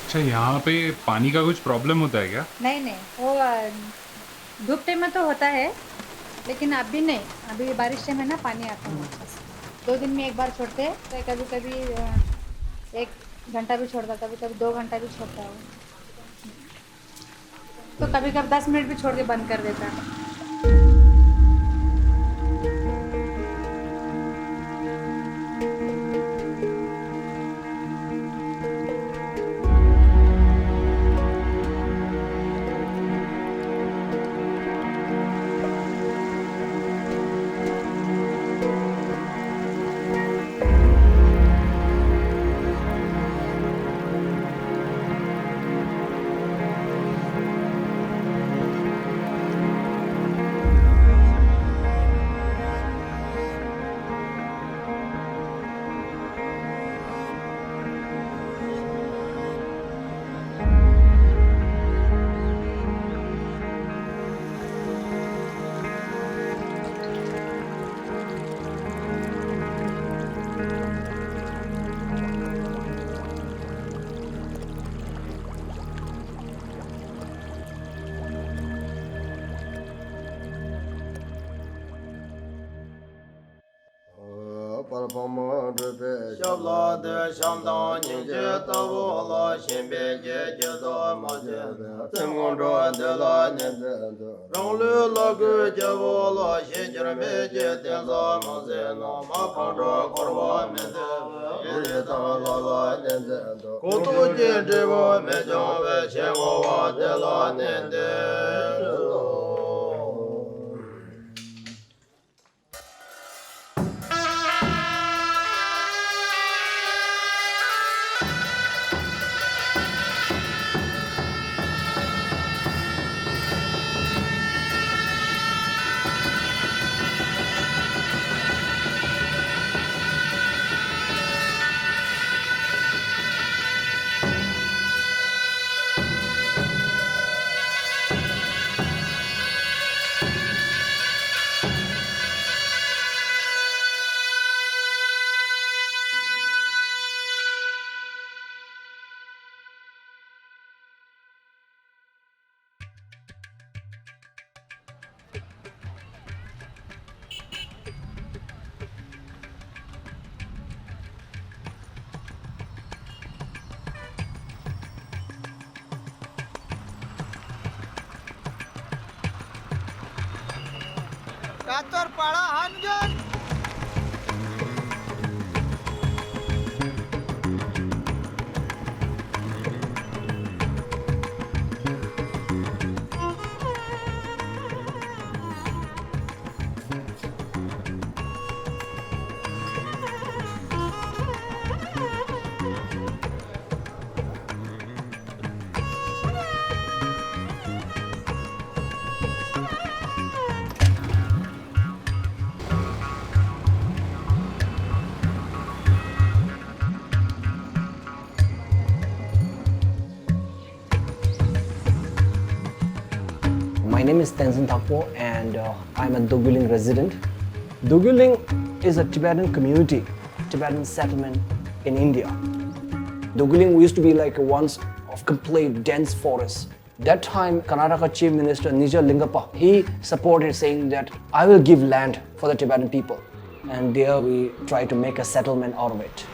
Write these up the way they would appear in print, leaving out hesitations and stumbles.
अच्छा, यहाँ पे पानी का कुछ प्रॉब्लम होता है क्या? नहीं नहीं, वो धूप टाइम में तो होता है, लेकिन अभी नहीं। अभी बारिश टाइम है ना, पानी आता है अच्छा से। 2 दिन में एक बार छोड़ते हैं, तो कभी कभी 1 घंटा भी छोड़ता, कभी कभी 2 घंटा भी छोड़ता है वो। तो कभी कभी 10 मिनट भी छोड़ के बंद कर देता है। My name is Tenzin Thakpo and I'm a Doeguling resident. Doeguling is a Tibetan community, Tibetan settlement in India. Doeguling used to be like once of complete dense forest. That time, Karnataka Chief Minister Nija Lingappa, he supported saying that I will give land for the Tibetan people. And there we try to make a settlement out of it.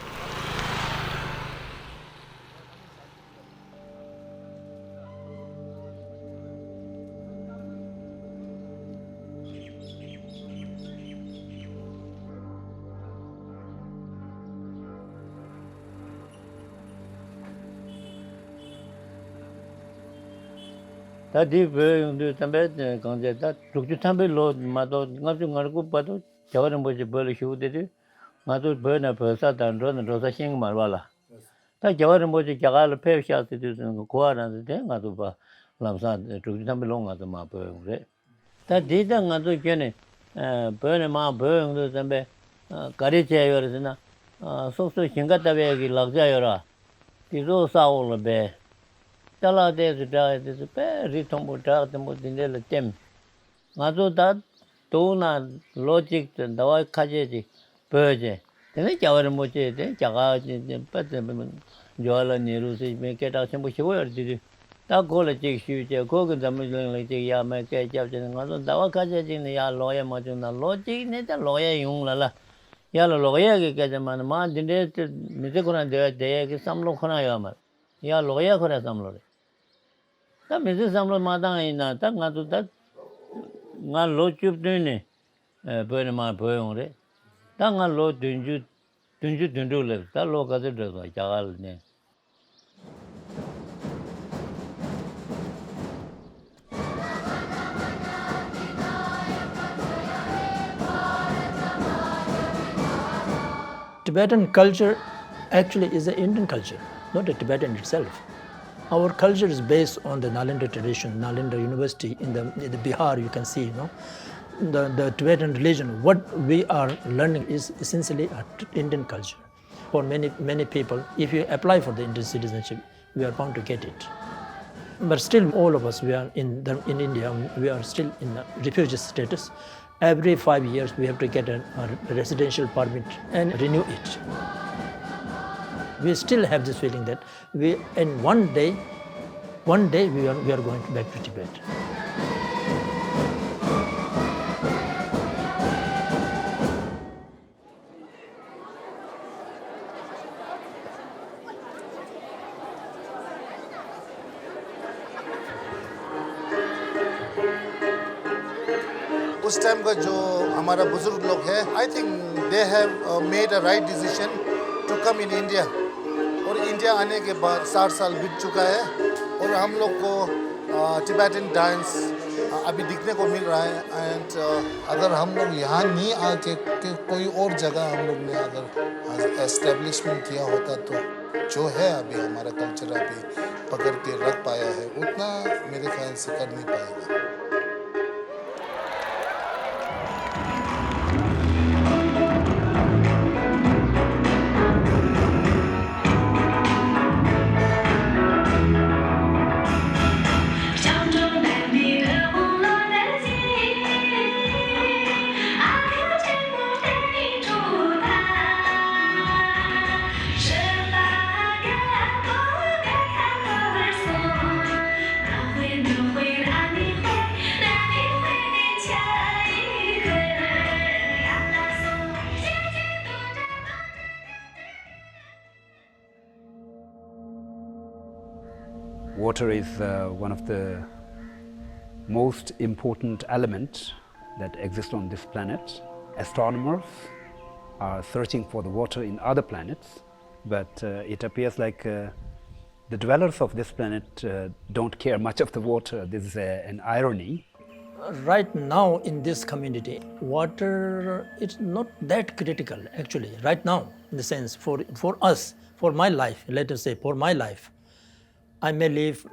Tadi be tambe kanje ta tukju tambe lo ma do ngaju ngarku pa do jawaran bo je bol shu de de ma do be na pe sa dan ro na ro sa sing ma wala ta jawaran bo je jagal pe sha de de ko ara de nga do ba lam sa tukju tambe lo nga do ma pe re ta de da nga do ke ne be ne ma be do tambe kari che yo re na so so singa ta be gi lag ja yo ra ti ro sa o le be Tala de the pe ritombo ta the mo dinde le tem ngazo da to na logic da wa khaje ji peje tene jawar mo che de jaga pe Joala Niru says, make it out some word did you? That call a chick shoot, a cook and some like ya make a chap and Dawaka in the lawyer, Matuna logic, net a lawyer, young lala. Yalla lawyer get a man, did Mizakuna de some loconayama. Ya lawyer could have some lawyer. That Mrs. Samlo Madang in that, not to that. Not low tube doing it, burning my poem. That not low dunju live. That low cathedral like Jagal. Tibetan culture actually is an Indian culture, not a Tibetan itself. Our culture is based on the Nalanda tradition, Nalanda University in the Bihar. You can see, the Tibetan religion. What we are learning is essentially Indian culture. For many people, if you apply for the Indian citizenship, we are bound to get it. But still, all of us, we are in India. We are still in a refugee status. Every 5 years, we have to get a residential permit and renew it. We still have this feeling that one day we are going back to Tibet. उस time का जो हमारा बुजुर्ग लोग है, I think they have made a right decision to come in India. और India आने के बाद 60 साल बीत चुका है और हम लोग को टिबेटन डांस अभी दिखने को मिल रहा है एंड अगर हम लोग यहाँ नहीं आके कोई और जगह हम लोग ने अगर एस्टेब्लिशमेंट किया होता तो जो है अभी हमारा कल्चर अभी पकड़ के रख पाया है उतना मेरे ख्याल से कर नहीं पाएगा. Water is one of the most important elements that exist on this planet. Astronomers are searching for the water in other planets, but it appears like the dwellers of this planet don't care much of the water. This is an irony. Right now in this community, water is not that critical actually, right now, in the sense for us, for my life, let us say for my life. I may live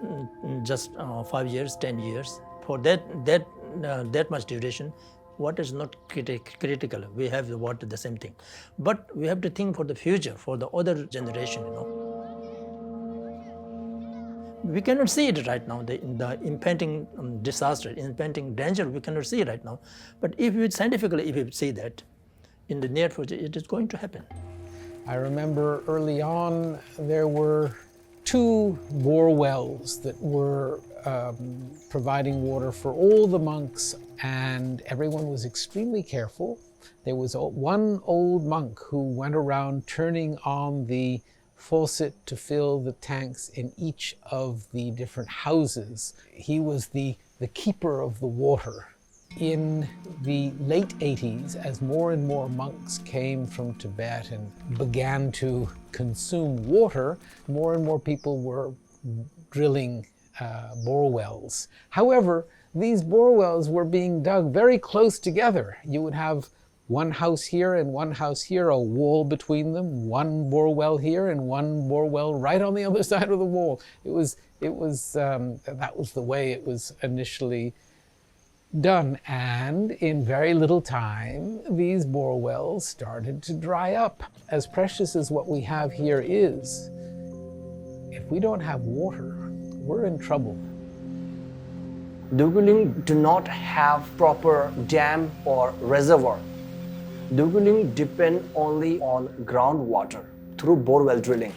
just 5 years, 10 years. For that much duration, water is not critical. We have the water, the same thing. But we have to think for the future, for the other generation, We cannot see it right now, the impending disaster, impending danger, we cannot see it right now. But if we see that, in the near future, it is going to happen. I remember early on, there were 2 bore wells that were providing water for all the monks, and everyone was extremely careful. There was one old monk who went around turning on the faucet to fill the tanks in each of the different houses. He was the keeper of the water. In the late 80s, as more and more monks came from Tibet and began to consume water, more and more people were drilling bore wells. However, these bore wells were being dug very close together. You would have one house here and one house here, a wall between them, one bore well here and one bore well right on the other side of the wall. That was the way it was initially done, and in very little time, these bore wells started to dry up. As precious as what we have here is, if we don't have water, we're in trouble. Doeguling do not have proper dam or reservoir. Doeguling depend only on groundwater through borewell drilling.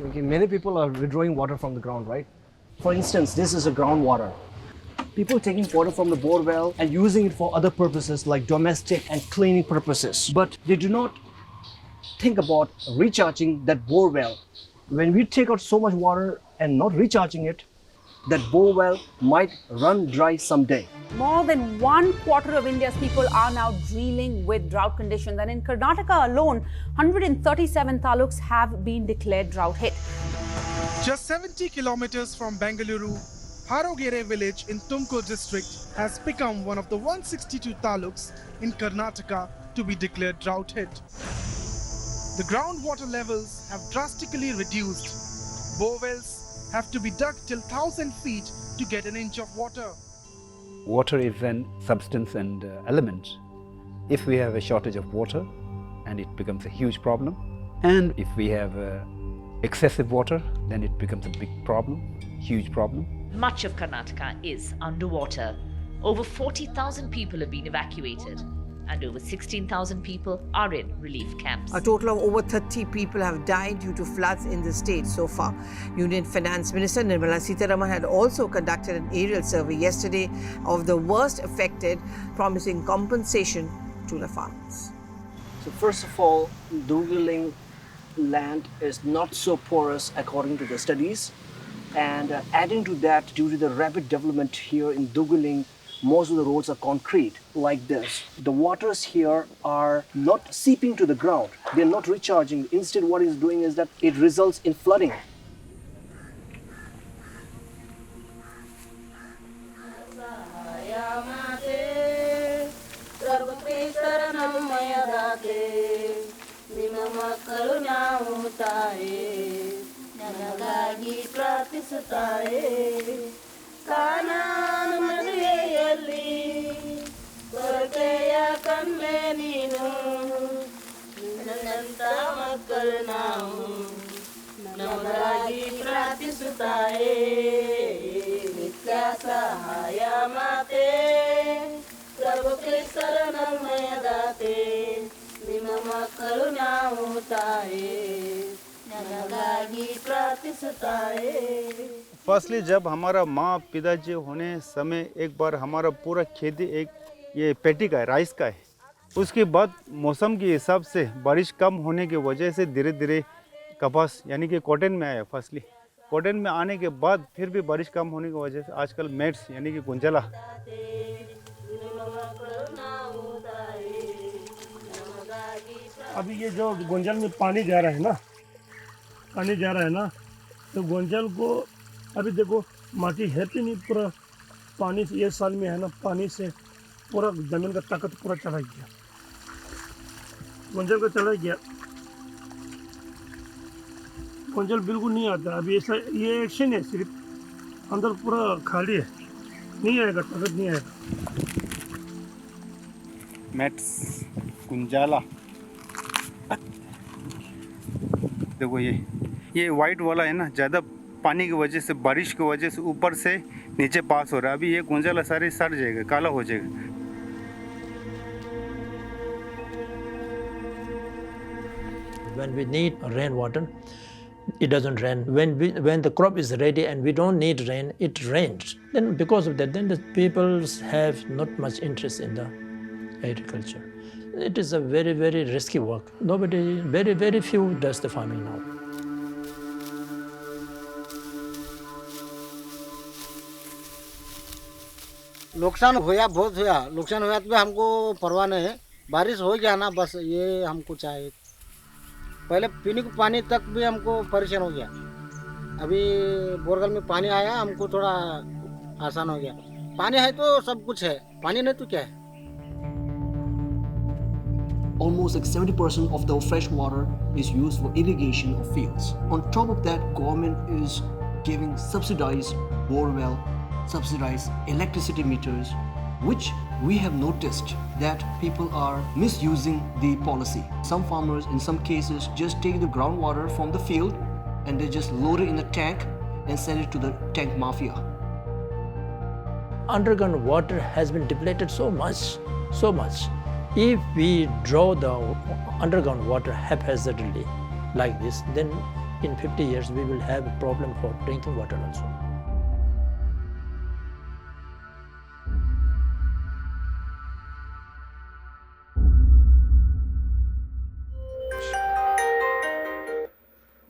Okay, many people are withdrawing water from the ground, right? For instance, this is a groundwater. People taking water from the bore well and using it for other purposes like domestic and cleaning purposes. But they do not think about recharging that bore well. When we take out so much water and not recharging it, that bore well might run dry someday. More than 1/4 of India's people are now dealing with drought conditions, and in Karnataka alone, 137 taluks have been declared drought hit. Just 70 kilometers from Bengaluru, Harogere village in Tumkur district has become one of the 162 taluks in Karnataka to be declared drought hit. The groundwater levels have drastically reduced. Borewells have to be dug till 1,000 feet to get an inch of water. Water is an substance and element. If we have a shortage of water, and it becomes a huge problem, and if we have excessive water, then it becomes a big problem, huge problem. Much of Karnataka is underwater. Over 40,000 people have been evacuated, and over 16,000 people are in relief camps. A total of over 30 people have died due to floods in the state so far. Union Finance Minister Nirmala Sitharaman had also conducted an aerial survey yesterday of the worst affected, promising compensation to the farmers. So first of all, Doeguling land is not so porous according to the studies. And adding to that, due to the rapid development here in Doeguling, most of the roads are concrete like this. The waters here are not seeping to the ground. They're not recharging. Instead, what it's doing is that it results in flooding. Firstly जब हमारा माँ पिताजी होने समय एक बार हमारा पूरा खेती एक ये पैटी का है, राइस का है। उसके बाद मौसम के हिसाब से बारिश कम होने की वजह से धीरे धीरे कपास यानी कि कॉटन में आया। फर्स्टली कॉटन में आने के बाद फिर भी बारिश कम होने की वजह से आजकल मेट्स यानी कि गुंजला। अभी ये जो गुंजल में पानी जा रहा है ना, तो गुंजल को अभी देखो माटी है भी नहीं, पूरा पानी से ये साल में है ना, पानी से पूरा जमीन का ताकत पूरा चला गया, गुंजल का चला गया, गुंजल बिल्कुल नहीं आता। अभी ऐसा ये एक्शन है, सिर्फ अंदर पूरा खाली है, नहीं आएगा, ताकत नहीं आएगा। मेट्स गुंजाला देखो ये वाइट वाला है ना, ज़्यादा पानी की वजह से, बारिश की वजह से ऊपर से नीचे पास हो रहा है। अभी ये गुंजाला सारे सड़ जाएगा, काला हो जाएगा। When we need rainwater, it doesn't rain. When the crop is ready and we don't need rain, it rains. Then because of that, then the people have not much interest in the agriculture. It is a very, very risky work. Nobody, very, very few does the farming now. नुकसान हुआ, बहुत हुआ। नुकसान हुआ तो हमको परवाह नहीं है, बारिश हो गया ना, बस ये हमको चाहिए। पहले पीने को पानी तक भी हमको परेशान हो गया। अभी बोरगल में पानी आया, हमको थोड़ा आसान हो गया। पानी है तो सब कुछ है, पानी नहीं तो क्या है। Almost like 70% of the fresh water is used for irrigation of fields. On top of that, government is giving subsidized borewell, subsidized electricity meters, which we have noticed that people are misusing the policy. Some farmers, in some cases, just take the groundwater from the field and they just load it in a tank and send it to the tank mafia. Underground water has been depleted so much. If we draw the underground water haphazardly like this, then in 50 years we will have a problem for drinking water also.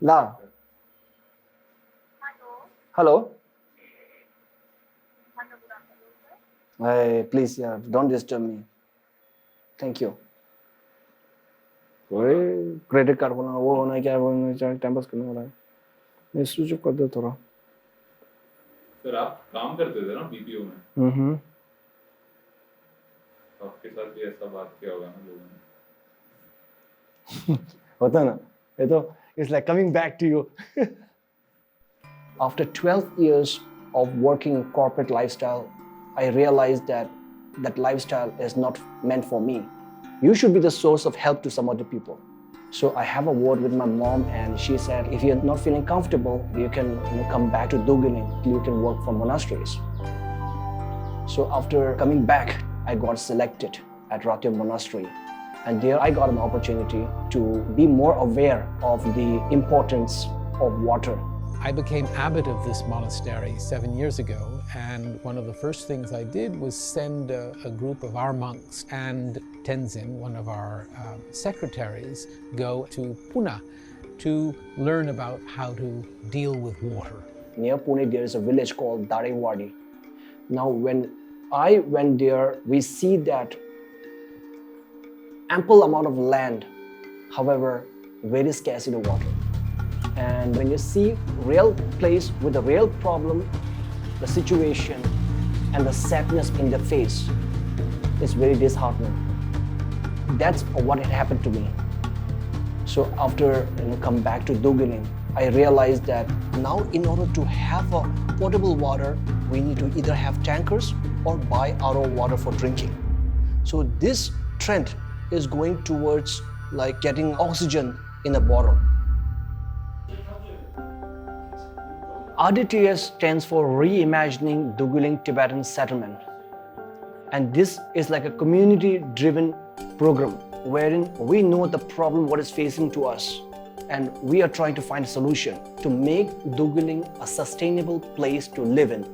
La. Hello. Hey, please, yeah, don't disturb me. Thank you. Credit card बनाना वो होना क्या होना time pass करने वाला है मैं switch off कर दे थोड़ा सर आप काम करते थे ना बीपीओ में आपके साथ भी ऐसा बात किया होगा ना लोगों ने होता है ना ये तो it's like coming back to you after 12 years of working in corporate lifestyle I realized that lifestyle is not meant for me. You should be the source of help to some other people. So I have a word with my mom and she said, if you're not feeling comfortable, you can come back to Doeguling, you can work for monasteries. So after coming back, I got selected at Ratya Monastery. And there I got an opportunity to be more aware of the importance of water. I became abbot of this monastery 7 years ago, and one of the first things I did was send a group of our monks and Tenzin, one of our secretaries, go to Pune to learn about how to deal with water. Near Pune, there is a village called Dalai Lama. Now, when I went there, we see that ample amount of land, however, very scarcity of water. And when you see real place with a real problem, the situation and the sadness in the face, it's very disheartening. That's what had happened to me. So after come back to Doeguling, I realized that now in order to have a potable water, we need to either have tankers or buy RO water for drinking. So this trend is going towards like getting oxygen in a bottle. RDTS stands for Reimagining Doeguling Tibetan Settlement. And this is like a community-driven program wherein we know the problem, what is facing to us. And we are trying to find a solution to make Doeguling a sustainable place to live in.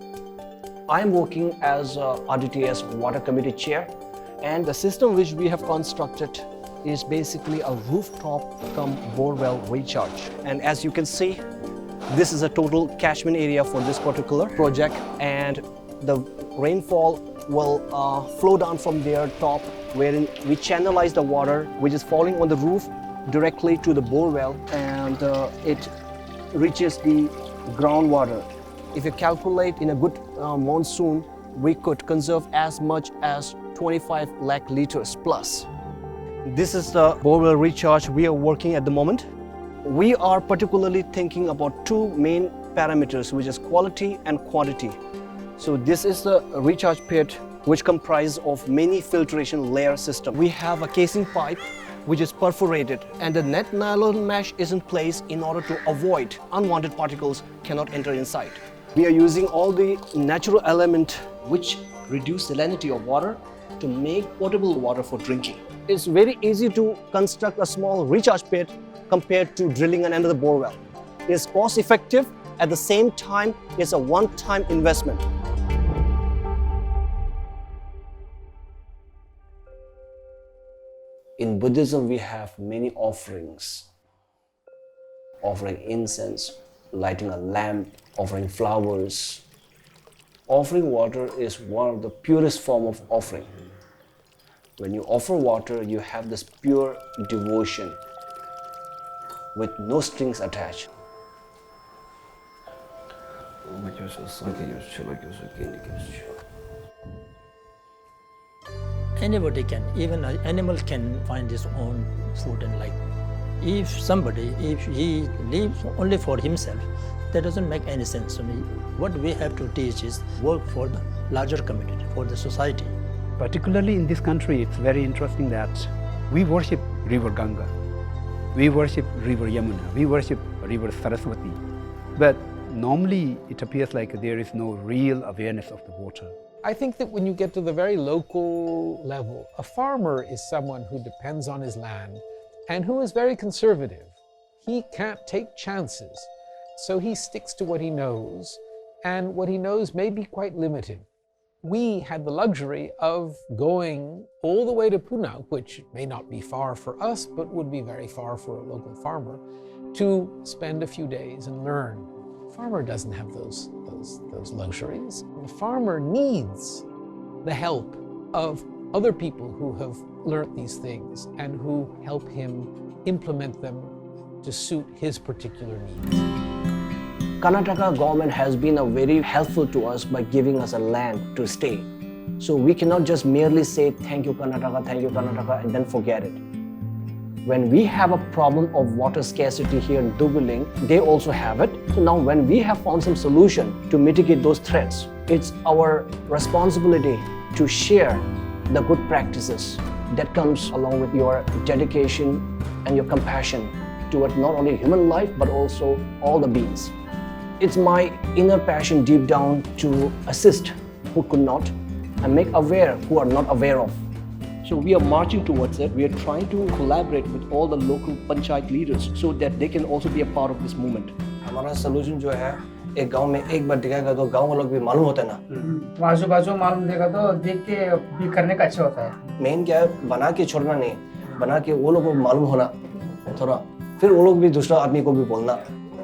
I'm working as RDTS Water Committee Chair. And the system which we have constructed is basically a rooftop come borewell recharge. And as you can see, this is a total catchment area for this particular project, and the rainfall will flow down from their top, wherein we channelize the water which is falling on the roof directly to the borewell, and it reaches the groundwater. If you calculate in a good monsoon, we could conserve as much as 25 lakh liters plus. This is the borewell recharge we are working at the moment. We are particularly thinking about two main parameters, which is quality and quantity. So this is the recharge pit, which comprises of many filtration layer system. We have a casing pipe which is perforated, and the net nylon mesh is in place in order to avoid unwanted particles cannot enter inside. We are using all the natural element which reduce salinity of water to make potable water for drinking. It's very easy to construct a small recharge pit compared to drilling another borewell. It's cost effective, at the same time it's a one-time investment. In Buddhism we have many offerings. Offering incense, lighting a lamp, offering flowers. Offering water is one of the purest form of offering. When you offer water, you have this pure devotion with no strings attached. Anybody can, even an animal can find his own food and life. If he lives only for himself, that doesn't make any sense to me. What we have to teach is work for the larger community, for the society. Particularly in this country, it's very interesting that we worship River Ganga, we worship River Yamuna, we worship River Saraswati. But normally it appears like there is no real awareness of the water. I think that when you get to the very local level, a farmer is someone who depends on his land and who is very conservative. he can't take chances. So he sticks to what he knows, and what he knows may be quite limited. We had the luxury of going all the way to Pune, which may not be far for us, but would be very far for a local farmer, to spend a few days and learn. The farmer doesn't have those luxuries. The farmer needs the help of other people who have learnt these things and who help him implement them to suit his particular needs. Karnataka government has been very helpful to us by giving us a land to stay. So we cannot just merely say, thank you Karnataka, and then forget it. When we have a problem of water scarcity here in Doeguling, they also have it. So now when we have found some solution to mitigate those threats, it's our responsibility to share the good practices that comes along with your dedication and your compassion toward not only human life, but also all the beings. It's my inner passion deep down to assist who could not and make aware who are not aware of. So we are marching towards it. We are trying to collaborate with all the local panchayat leaders so that they can also be a part of this movement. हमारा solution जो है एक गांव में एक बार दिखाएगा तो गांव वालों को भी मालूम होता है ना। आजू बाजू मालूम देगा तो देख के भी करने का अच्छा होता है। मेन क्या है बना के छोड़ना नहीं, बना के वो लोगों को मालूम होना थोड़ा, फिर वो लोग भी दूसरा आदमी को भी बोलना।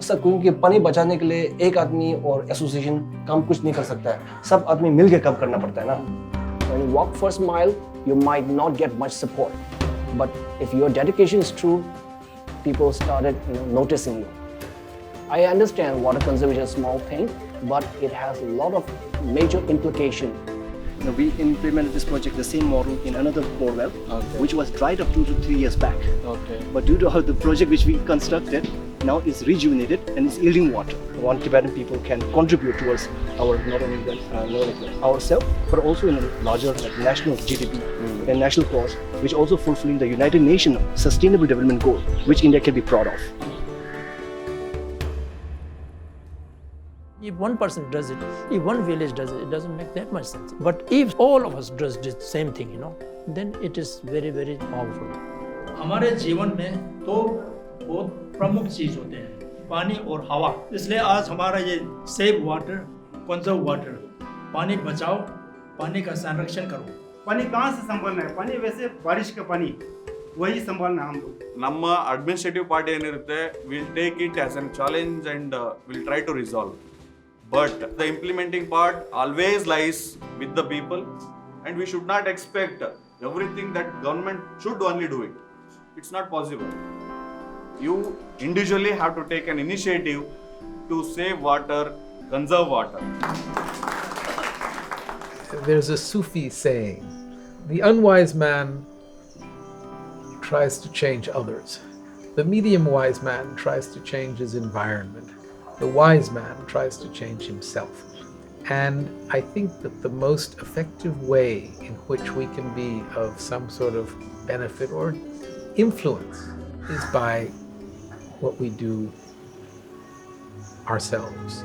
सब क्योंकि पानी बचाने के लिए एक आदमी और एसोसिएशन काम कुछ नहीं कर सकता है, सब आदमी मिलके काम करना पड़ता है ना। When you walk first mile, you might not get much support, but if your dedication is true, people started noticing you. I understand water conservation is a small thing, but it has a lot of major implication. We implemented this project, the same model, in another borewell, which was dried up 2 to 3 years back. But due to the project which we constructed, now it's rejuvenated and it's yielding water. One Tibetan people can contribute towards our not only ourselves, but also in a larger national GDP and national cause, which also fulfilling the United Nations Sustainable Development Goal, which India can be proud of. If one person does it, if one village does it, it doesn't make that much sense. But if all of us does the same thing, then it is very, very powerful. हमारे जीवन में तो बहुत प्रमुख चीज होते हैं, पानी और हवा। इसलिए आज हमारा ये सेव वाटर, कंजर्व वाटर, पानी बचाओ, पानी का संरक्षण करो। पानी कहाँ से संभालना है? पानी वैसे बारिश का पानी वही संभालना हम लोग। ನಮ್ಮ ಅಡ್ಮಿನಿಸ್ಟ್ರೇಟಿವ್ ಪಾರ್ಟ್ ಏನಿರುತ್ತೆ, will take it as an challenge and will try to resolve. But the implementing part always lies with the people, and we should not expect everything that government should only do it. It's not possible. You individually have to take an initiative to save water, conserve water. There's a Sufi saying, the unwise man tries to change others. The medium wise man tries to change his environment. The wise man tries to change himself. And I think that the most effective way in which we can be of some sort of benefit or influence is by what we do ourselves.